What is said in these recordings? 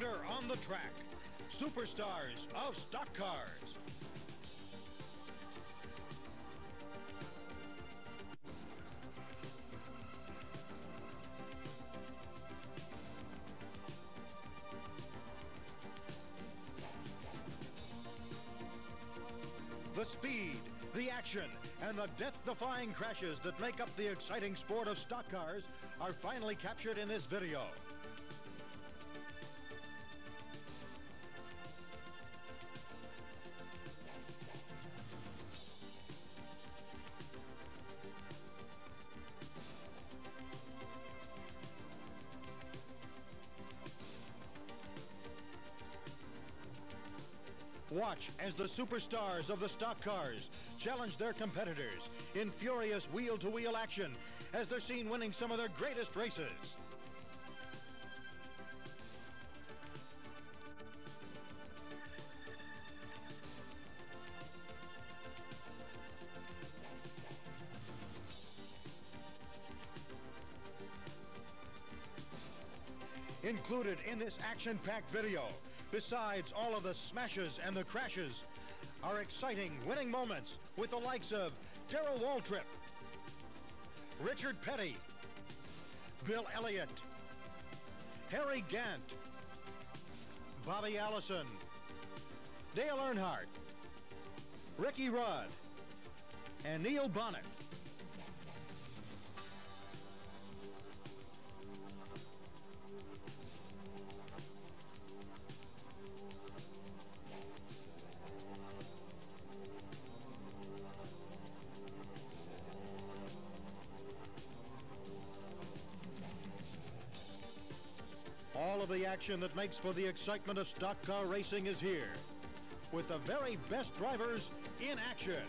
Thunder on the track. Superstars of stock cars. The speed, the action, and the death-defying crashes that make up the exciting sport of stock cars are finally captured in this video. Watch as the superstars of the stock cars challenge their competitors in furious wheel-to-wheel action as they're seen winning some of their greatest races. Included in this action-packed video, besides all of the smashes and the crashes, are exciting winning moments with the likes of Darrel Waltrip, Richard Petty, Bill Elliot, Harry Gant, Robby Allison, Dale Earnhart, Ricky Rudd, and Niel Bonnett. All of the action that makes for the excitement of stock car racing is here, with the very best drivers in action.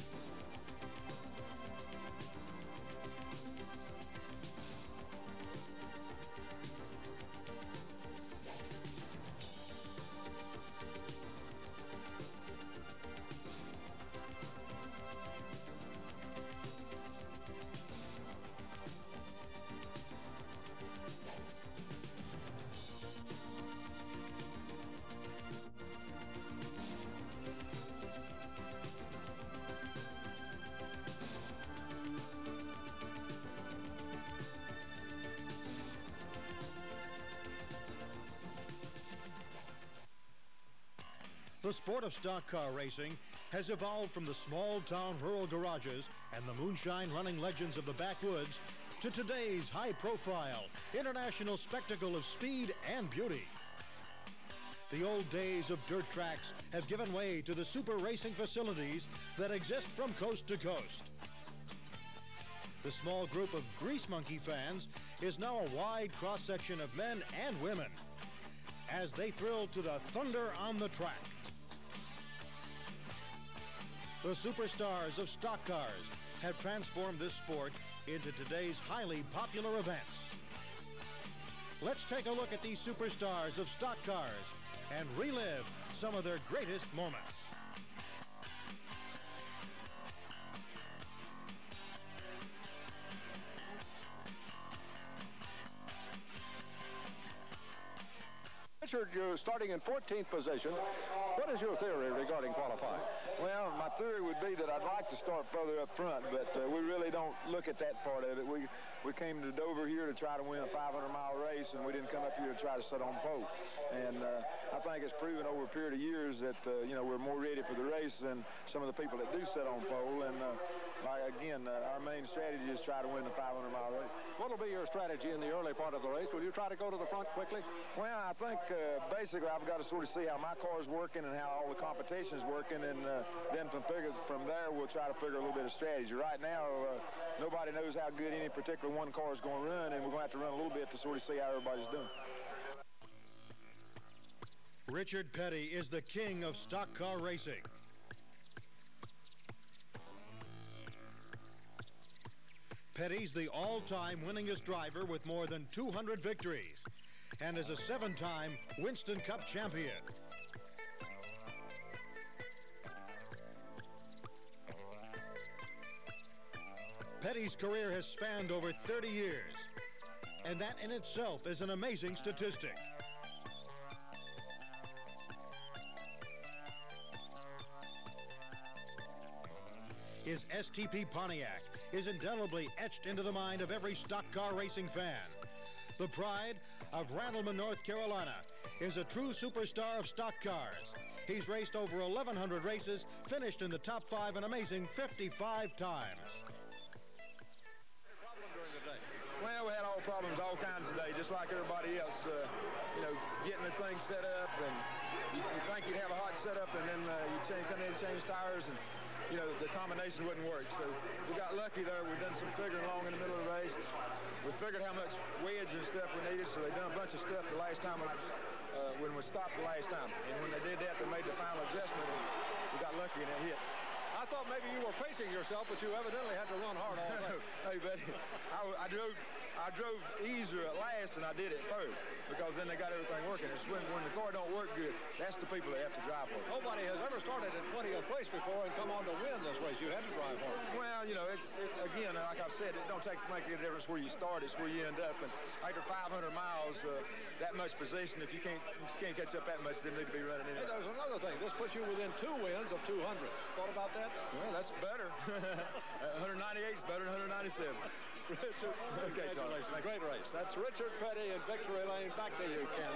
The sport of stock car racing has evolved from the small-town rural garages and the moonshine-running legends of the backwoods to today's high-profile international spectacle of speed and beauty. The old days of dirt tracks have given way to the super racing facilities that exist from coast to coast. The small group of Grease Monkey fans is now a wide cross-section of men and women as they thrill to the thunder on the track. The superstars of stock cars have transformed this sport into today's highly popular events. Let's take a look at these superstars of stock cars and relive some of their greatest moments. Richard, you're starting in 14th position. What is your theory regarding qualifying? Well, my theory would be that I'd like to start further up front, but we really don't look at that part of it. We came to Dover here to try to win a 500-mile race, and we didn't come up here to try to sit on pole. And I think it's proven over a period of years that, we're more ready for the race than some of the people that do sit on pole. And, again, our main strategy is try to win the 500-mile race. What will be your strategy in the early part of the race? Will you try to go to the front quickly? Well, I think basically I've got to sort of see how my car is working and how all the competition is working, and then from there we'll try to figure a little bit of strategy. Right now, nobody knows how good any particular one car is going to run, and we're going to have to run a little bit to sort of see how everybody's doing. Richard Petty is the king of stock car racing. Petty's the all-time winningest driver with more than 200 victories and is a 7-time Winston Cup champion. Petty's career has spanned over 30 years, and that in itself is an amazing statistic. his STP Pontiac is indelibly etched into the mind of every stock car racing fan. The pride of Randleman, North Carolina, is a true superstar of stock cars. He's raced over 1,100 races, finished in the top 5 an amazing 55 times. Well, we had all problems all kinds of days, just like everybody else. You know, getting the thing set up, and you think you'd have a hot setup, and then you come in and change tires, and you know, the combination wouldn't work. So we got lucky there. We've done some figuring along in the middle of the race. We figured how much wedge and stuff we needed, so they done a bunch of stuff the last time when we stopped the last time. And when they did that, they made the final adjustment, and we got lucky and it hit. I thought maybe you were pacing yourself, but you evidently had to run hard all day. Hey, buddy, I drove easier at last than I did at first, because then they got everything working. It's when the car don't work good, that's the people that have to drive hard. Nobody has ever started in 20th place before and come on to win this race. You had to drive hard. Well, you know, again, like I've said, it don't make any difference where you start. It's where you end up. And after 500 miles, that much position, if you can't catch up that much, then need to be running anyway. Hey, there's another thing. This puts you within 2 wins of 200. Thought about that? Well, that's better. 198 is better than 197. Richard, congratulations. Great race. That's Richard Petty in victory lane. Back to you, Ken.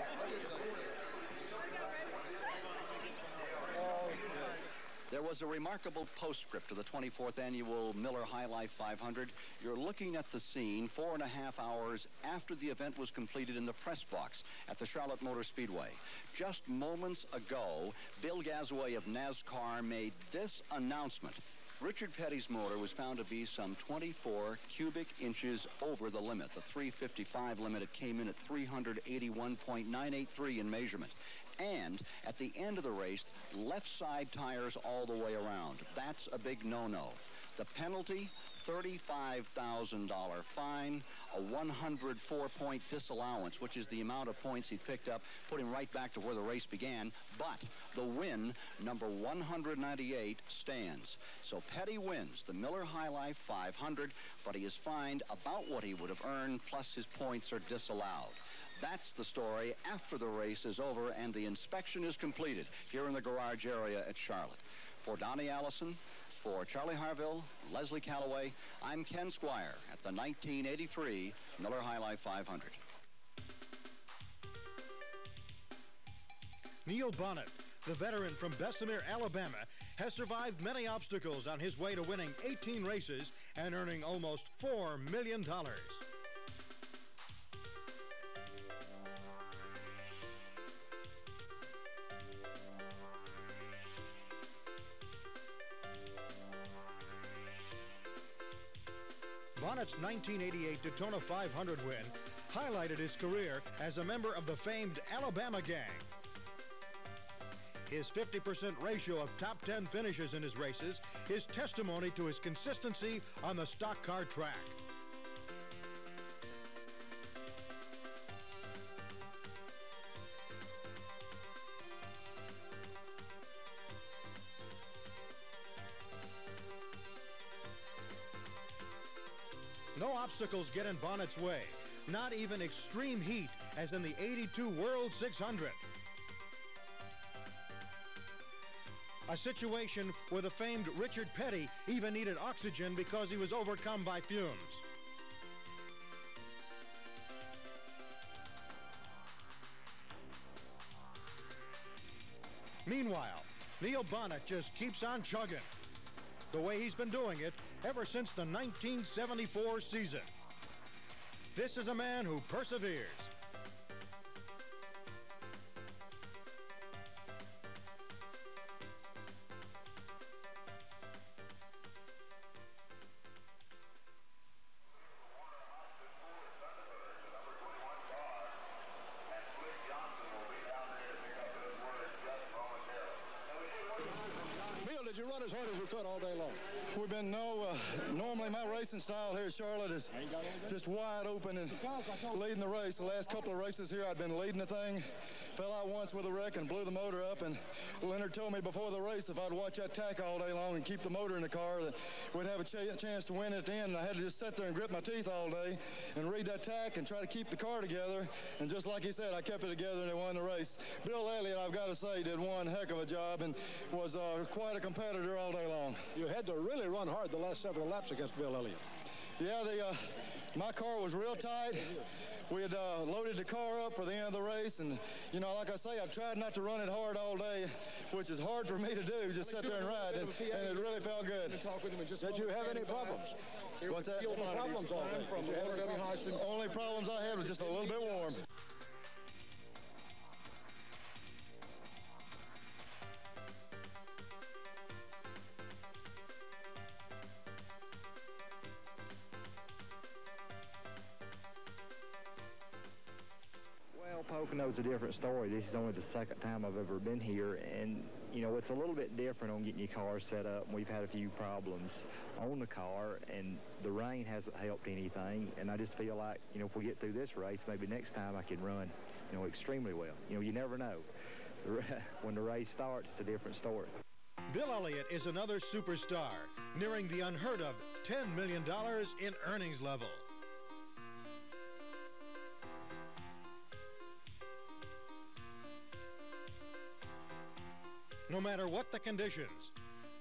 There was a remarkable postscript to the 24th annual Miller High Life 500. You're looking at the scene 4.5 hours after the event was completed in the press box at the Charlotte Motor Speedway. Just moments ago, Bill Gasaway of NASCAR made this announcement. Richard Petty's motor was found to be some 24 cubic inches over the limit. The 355 limit, it came in at 381.983 in measurement. And at the end of the race, left side tires all the way around. That's a big no-no. The penalty, $35,000 fine, a 104-point disallowance, which is the amount of points he picked up, put him right back to where the race began. But the win, number 198, stands. So Petty wins the Miller High Life 500, but he is fined about what he would have earned, plus his points are disallowed. That's the story after the race is over and the inspection is completed here in the garage area at Charlotte. For Donnie Allison, for Charlie Harville, Leslie Calloway, I'm Ken Squire at the 1983 Miller High Life 500. Niel Bonnett, the veteran from Bessemer, Alabama, has survived many obstacles on his way to winning 18 races and earning almost $4 million. Bonnett's 1988 Daytona 500 win highlighted his career as a member of the famed Alabama Gang. His 50% ratio of top 10 finishes in his races is testimony to his consistency on the stock car track. No obstacles get in Bonnett's way, not even extreme heat as in the '82 World 600. A situation where the famed Richard Petty even needed oxygen because he was overcome by fumes. Meanwhile, Niel Bonnett just keeps on chugging, the way he's been doing it ever since the 1974 season. This is a man who perseveres. Did you run as hard as you could all day long? We've been normally my racing style here at Charlotte is just wide open and leading the race. The last couple of races here, I've been leading the thing, fell out once with a wreck and blew the motor up, and Leonard told me before the race if I'd watch that tack all day long and keep the motor in the car that we'd have a chance to win at the end. And I had to just sit there and grit my teeth all day and read that tack and try to keep the car together. And just like he said, I kept it together and they won the race. Bill Elliot, I've got to say, did one heck of a job and was quite a competitor all day long. You had to really run hard the last several laps against Bill Elliot. Yeah, my car was real tight. We had loaded the car up for the end of the race, and, you know, like I say, I tried not to run it hard all day, which is hard for me to do, just sit there and ride, and it really felt good. Did you have any problems? What's that? Problems all day. Did you have any problems? The only problems I had was just a little bit warm. Pocono's a different story. This is only the second time I've ever been here, and, you know, it's a little bit different on getting your car set up. We've had a few problems on the car, and the rain hasn't helped anything, and I just feel like, you know, if we get through this race, maybe next time I can run, you know, extremely well. You know, you never know. When the race starts, it's a different story. Bill Elliot is another superstar, nearing the unheard of $10 million in earnings level. No matter what the conditions,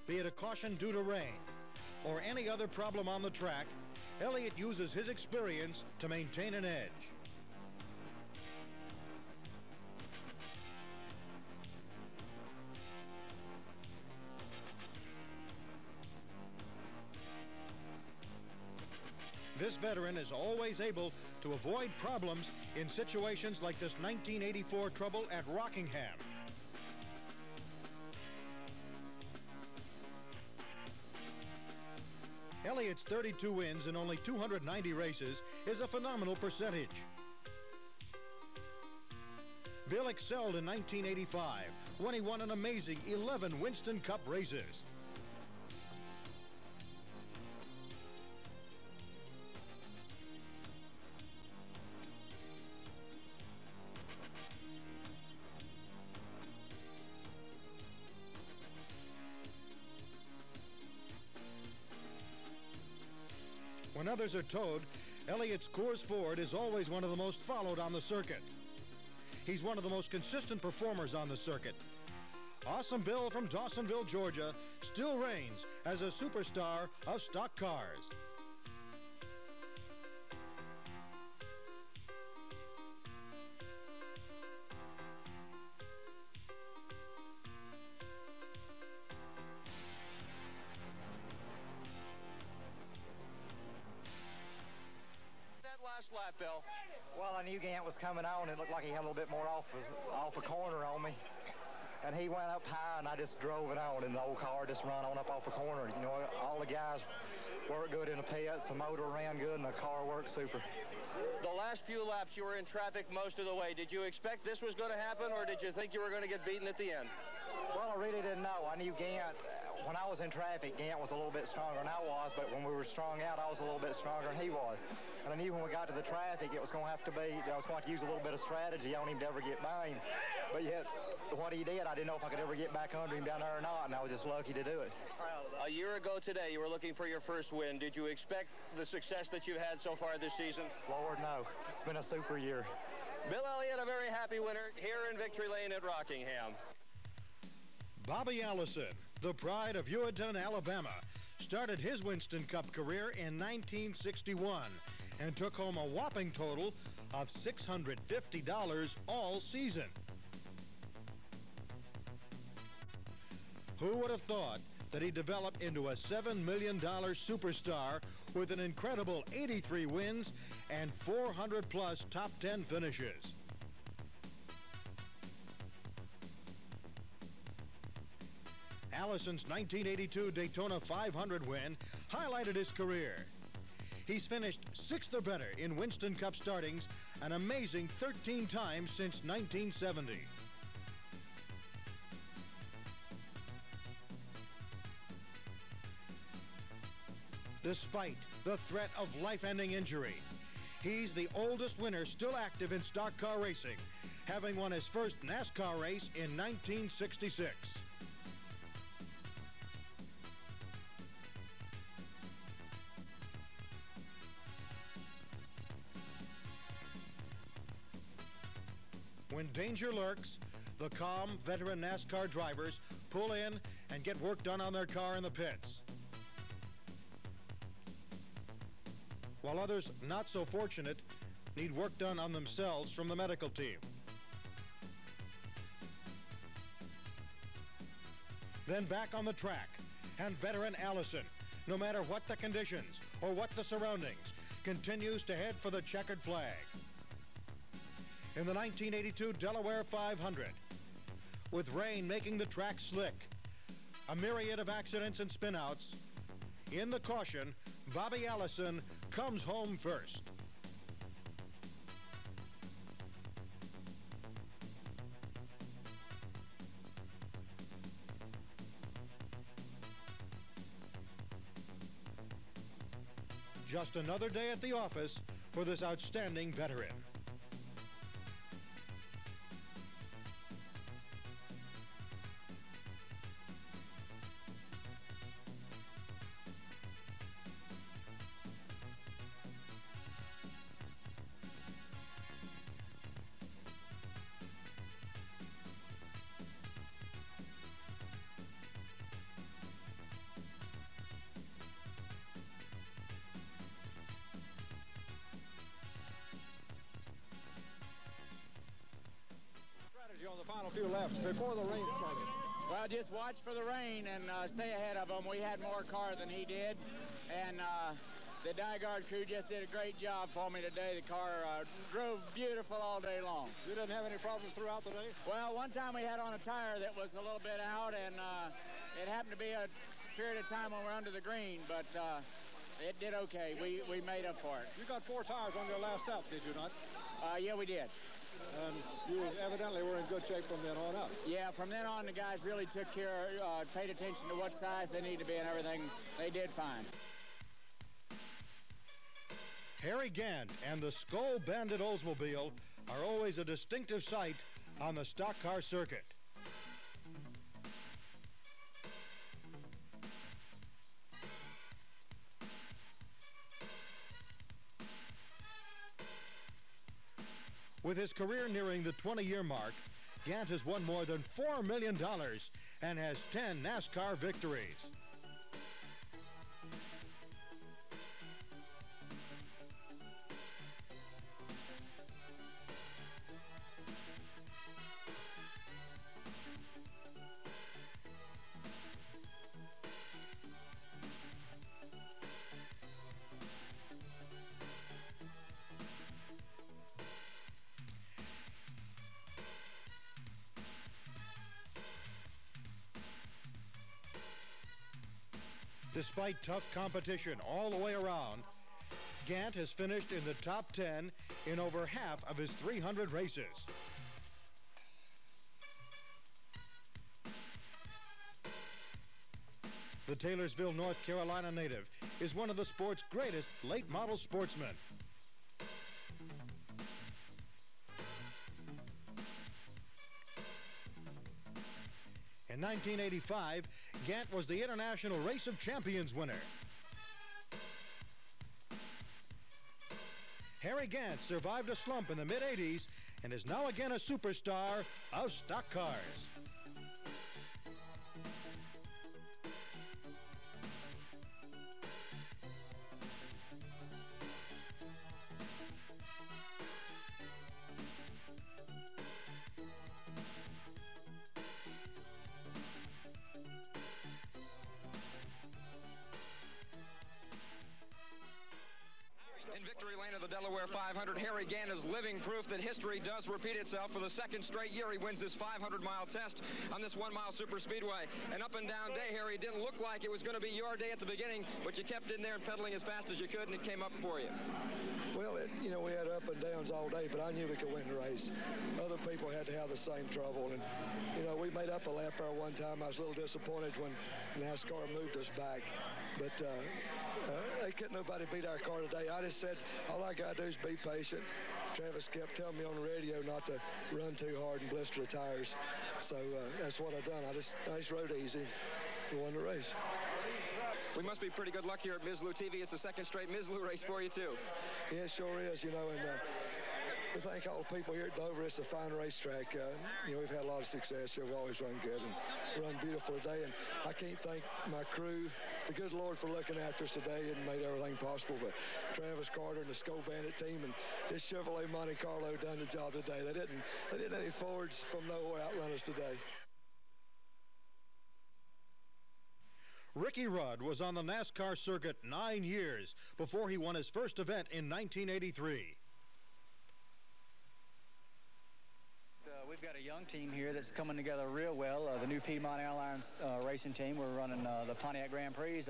be it a caution due to rain or any other problem on the track, Elliot uses his experience to maintain an edge. This veteran is always able to avoid problems in situations like this 1984 trouble at Rockingham. Elliot's 32 wins in only 290 races is a phenomenal percentage. Bill excelled in 1985 when he won an amazing 11 Winston Cup races. When others are towed, Elliot's Coors Ford is always one of the most followed on the circuit. He's one of the most consistent performers on the circuit. Awesome Bill from Dawsonville, Georgia, still reigns as a superstar of stock cars. Lap, Bill. Well, I knew Gant was coming on. It looked like he had a little bit more off a corner on me. And he went up high, and I just drove it on, and the old car just run on up off a corner. You know, all the guys worked good in the pits. The motor ran good, and the car worked super. The last few laps, you were in traffic most of the way. Did you expect this was going to happen, or did you think you were going to get beaten at the end? Well, I really didn't know. I knew Gant. When I was in traffic, Gant was a little bit stronger than I was, but when we were strung out, I was a little bit stronger than he was. And I knew when we got to the traffic, it was going to have to be, I was going to use a little bit of strategy on him to ever get by him. But yet, what he did, I didn't know if I could ever get back under him down there or not, and I was just lucky to do it. A year ago today, you were looking for your first win. Did you expect the success that you've had so far this season? Lord, no. It's been a super year. Bill Elliot, a very happy winner here in Victory Lane at Rockingham. Robby Allison, the pride of Ewiton, Alabama, started his Winston Cup career in 1961 and took home a whopping total of $650 all season. Who would have thought that he developed into a $7 million superstar with an incredible 83 wins and 400-plus top 10 finishes? Allison's 1982 Daytona 500 win highlighted his career. He's finished 6th or better in Winston Cup startings, an amazing 13 times since 1970. Despite the threat of life-ending injury, he's the oldest winner still active in stock car racing having won his first NASCAR race in 1966. When danger lurks, the calm veteran NASCAR drivers pull in and get work done on their car in the pits. While others not so fortunate need work done on themselves from the medical team. Then back on the track, and veteran Allison, no matter what the conditions or what the surroundings, continues to head for the checkered flag. In the 1982 Delaware 500, with rain making the track slick, a myriad of accidents and spinouts, in the caution, Robby Allison comes home first. Just another day at the office for this outstanding veteran. On the final few laps before the rain started? Well, just watch for the rain and stay ahead of him. We had more car than he did, and the Diegard crew just did a great job for me today. The car drove beautiful all day long. You didn't have any problems throughout the day? Well, one time we had on a tire that was a little bit out, and it happened to be a period of time when we were under the green, but it did okay. We made up for it. You got 4 tires on your last stop, did you not? Yeah, we did. And you evidently were in good shape from then on up. Yeah, from then on, the guys really took care, paid attention to what size they need to be and everything. They did fine. Harry Gant and the Skull Bandit Oldsmobile are always a distinctive sight on the stock car circuit. With his career nearing the 20-year mark, Gant has won more than $4 million and has 10 NASCAR victories. Despite tough competition all the way around, Gant has finished in the top 10 in over half of his 300 races. The Taylorsville, North Carolina native is one of the sport's greatest late model sportsmen. In 1985, Gant was the International Race of Champions winner. Harry Gant survived a slump in the mid-'80s and is now again a superstar of stock cars. Victory lane of the Delaware 500. Harry Gant is living proof that history does repeat itself. For the second straight year, he wins this 500-mile test on this 1-mile super speedway. An up-and-down day, Harry. It didn't look like it was going to be your day at the beginning, but you kept in there and pedaling as fast as you could, and it came up for you. Well, we had up and downs all day, but I knew we could win the race. Other people had to have the same trouble, and, we made up a lap there one time. I was a little disappointed when NASCAR moved us back, but they couldn't nobody beat our car today. I just said, all I got to do is be patient, Travis kept telling me on the radio not to run too hard and blister the tires. So that's what I've done. I just rode easy and won the race. We must be pretty good luck here at Mizzlou TV. It's the second straight Mizzlou race for you, too. Yeah, it sure is, you know, and we thank all the people here at Dover. It's a fine racetrack. You know, we've had a lot of success here. We've always run good and run beautiful today. And I can't thank my crew, the good Lord, for looking after us today and made everything possible. But Travis Carter and the Skull Bandit team and this Chevrolet Monte Carlo done the job today. They didn't any Fords from nowhere outrun us today. Ricky Rudd was on the NASCAR circuit 9 years before he won his first event in 1983. We've got a young team here that's coming together real well. The new Piedmont Airlines racing team. We're running the Pontiac Grand Prix.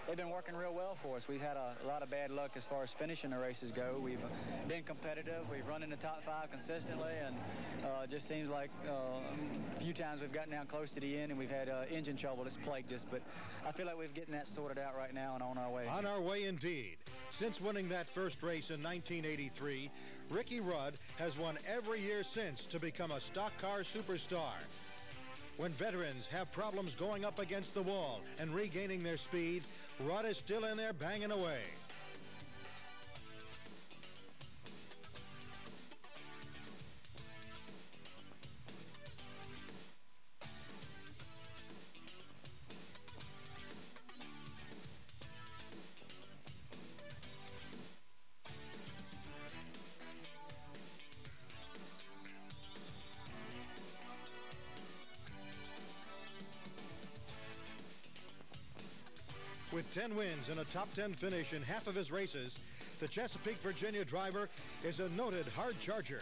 They've been working real well for us. We've had a lot of bad luck as far as finishing the races go. We've been competitive. We've run in the top 5 consistently, and it just seems like a few times we've gotten down close to the end and we've had engine trouble that's plagued us. But I feel like we're getting that sorted out right now and on our way. On our way indeed. Since winning that first race in 1983, Ricky Rudd has won every year since to become a stock car superstar. When veterans have problems going up against the wall and regaining their speed, Rudd is still in there banging away. With 10 wins and a top 10 finish in half of his races, the Chesapeake, Virginia driver is a noted hard charger.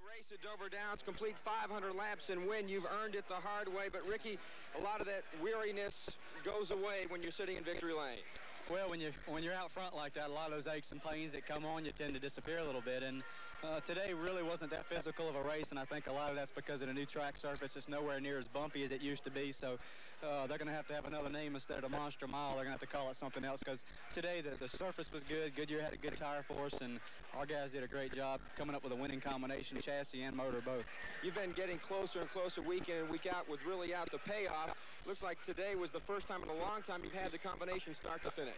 Race at Dover Downs, complete 500 laps and win. You've earned it the hard way, but Ricky, a lot of that weariness goes away when you're sitting in victory lane. Well, when you're out front like that, a lot of those aches and pains that come on you tend to disappear a little bit. And today really wasn't that physical of a race, and I think a lot of that's because of the new track surface. It's nowhere near as bumpy as it used to be, so they're going to have another name instead of the Monster Mile. They're going to have to call it something else, because today the surface was good. Goodyear had a good tire for us, and our guys did a great job coming up with a winning combination, chassis and motor both. You've been getting closer and closer week in and week out with really out the payoff. Looks like today was the first time in a long time you've had the combination start to finish.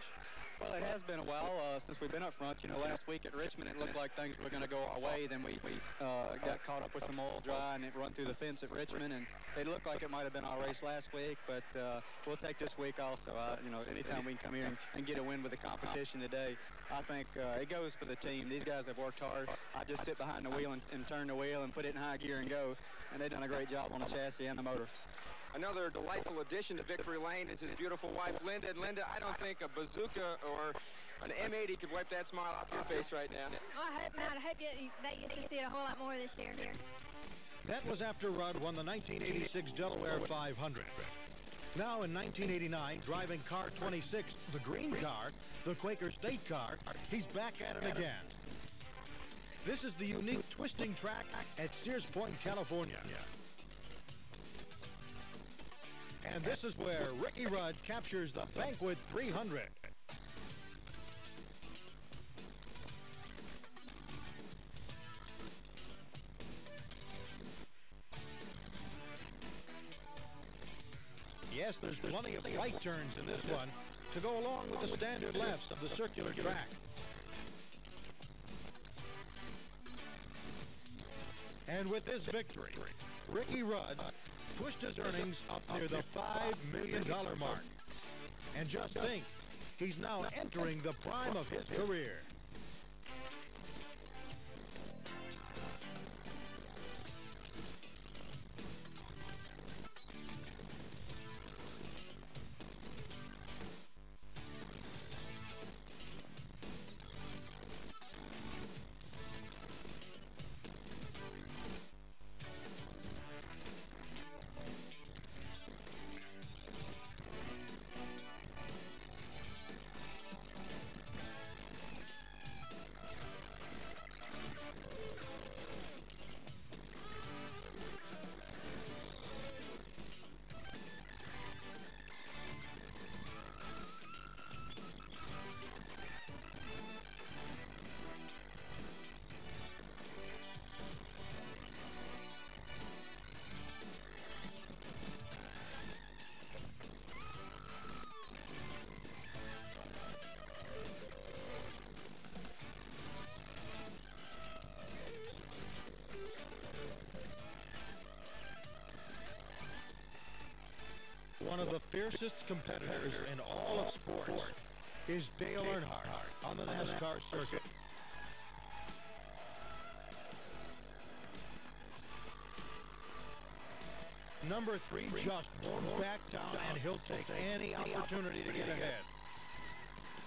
Well, it has been a while since we've been up front. You know, last week at Richmond, it looked like things were going to go our way. Then we got caught up with some oil dry, and it run through the fence at Richmond. And it looked like it might have been our race last week, but we'll take this week also. You know, anytime we can come here and get a win with the competition today, I think it goes for the team. These guys have worked hard. I just sit behind the wheel and turn the wheel and put it in high gear and go. And they've done a great job on the chassis and the motor. Another delightful addition to victory lane is his beautiful wife, Linda. And Linda, I don't think a bazooka or an M80 could wipe that smile off your face right now. Well, I hope not. I hope that you see it a whole lot more this year. That was after Rudd won the 1986 Delaware 500. Now in 1989, driving car 26, the green car, the Quaker State car, he's back at it again. This is the unique twisting track at Sears Point, California. And this is where Ricky Rudd captures the Banquet 300. Yes, there's plenty of right turns in this one to go along with the standard lefts of the circular track. And with this victory, Ricky Rudd pushed his earnings up near the $5 million mark. And just think, he's now entering the prime of his career. fiercest competitors in all of sports is Dale Earnhardt on the NASCAR circuit. Number 3 just won't back down, and he'll take any opportunity to get ahead.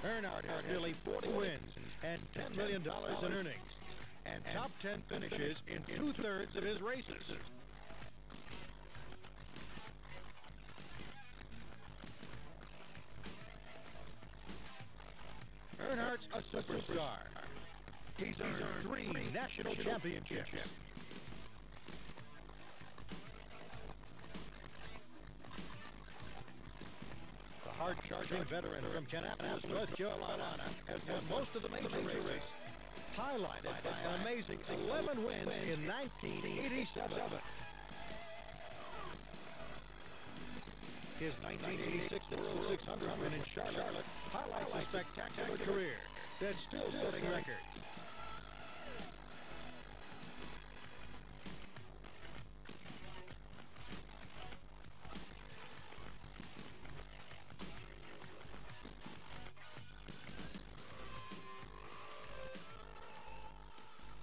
Earnhardt has nearly 40 wins and $10 million in earnings, and top 10 finishes in 2/3 of his races. Earnhardt's a superstar. He's earned 3 national championships. The hard-charging veteran from Kannapolis, North Carolina, has won most of the major races, highlighted by an amazing 11 wins in 1987. His 1986 World 600 win in Charlotte highlights a spectacular career that's still setting records.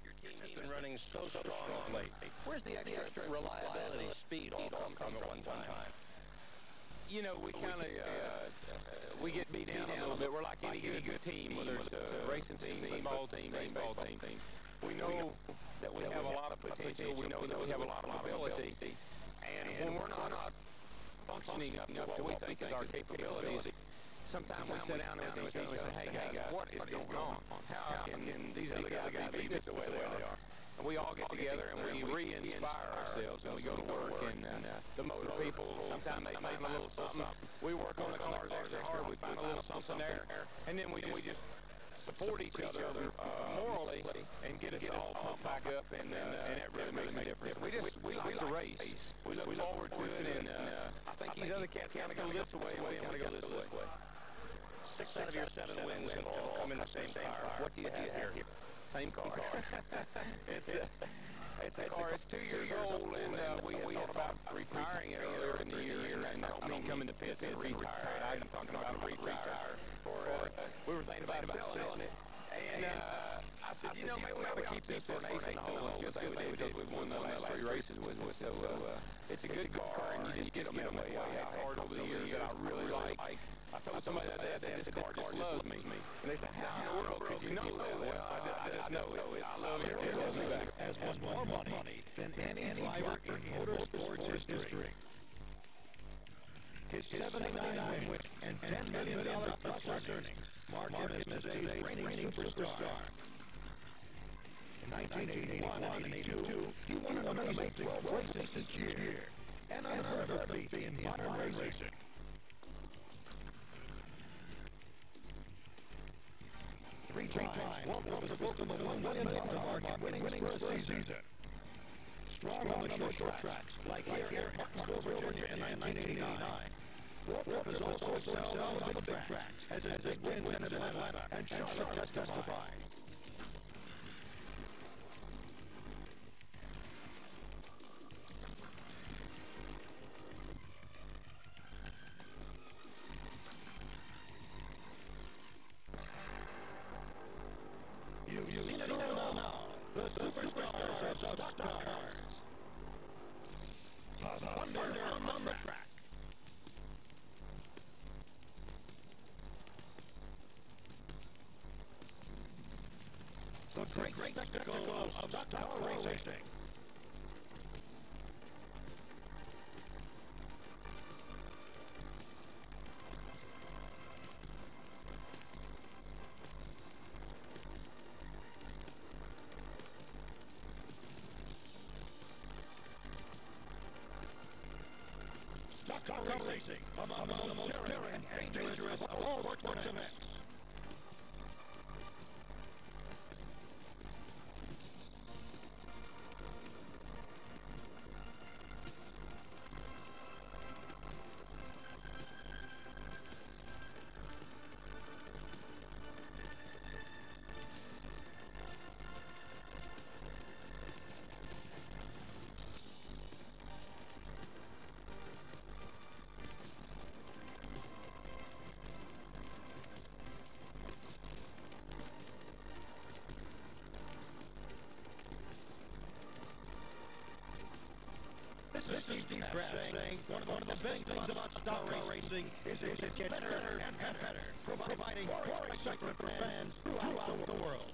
Your team has been running so strong of late. Where's the extra reliability, speed all come from at one time? You know, we kind of we get beat down a little bit. We're like any good team, whether it's a racing team, football team, baseball team. We know that we have a lot of potential. We know that we have a lot of ability. And when we're not functioning up to what we think is our capabilities, sometimes we sit down with each other and say, hey guys, what is going on? How can these other guys be this the way they are? And we all get together and we re-inspire ourselves when we go to work. And the motor people, sometimes they make a little something. We work on the cars extra hard. We find a little something there. And then we just support each other morally and get us all pumped back up. And it really makes a difference. We like to race. We look forward to it. And I think these other cats kind of go this way and we kind of go this way. 6 out of your 7 wins have all come in the same car. What do you have here? Same car. It's a car. It's 2 years old, and we thought about retiring it earlier in the year. And I don't mean coming to pits and retire. I'm talking about retire. We were thinking about selling it. And I said, you know, maybe we ought to keep this for an ace in the hole. It's a good thing we did. We've won the last 3 races with it. So it's a good car, and you just get them way out hard over the years that I really like. I told somebody that day, I said, this car just loves me. And they said, how in the world could you know that? Well, I just know it. I love it. It loves me back. Has won more money than any driver in motorsports history. His 79 wins and $10 million plus earnings mark him as today's reigning superstar. In 1981 and 82, he won an amazing 12 races each year, an unheard of feat in modern racing. Three times, Waltrip was broken the $1 million mark winning first season. Strong on the short tracks, like here in Martinsville, Virginia in 1989. Waltrip has also excelled on the big tracks, as his big wins in Atlanta and Charlotte testify. You've seen it all now. The superstars of stock cars. The wonder on the track. The great spectacle of stock car racing. Stock car racing, among the most daring and dangerous of all sports events. One of the best things about stock car racing is it gets better and better, providing more excitement for fans throughout the world.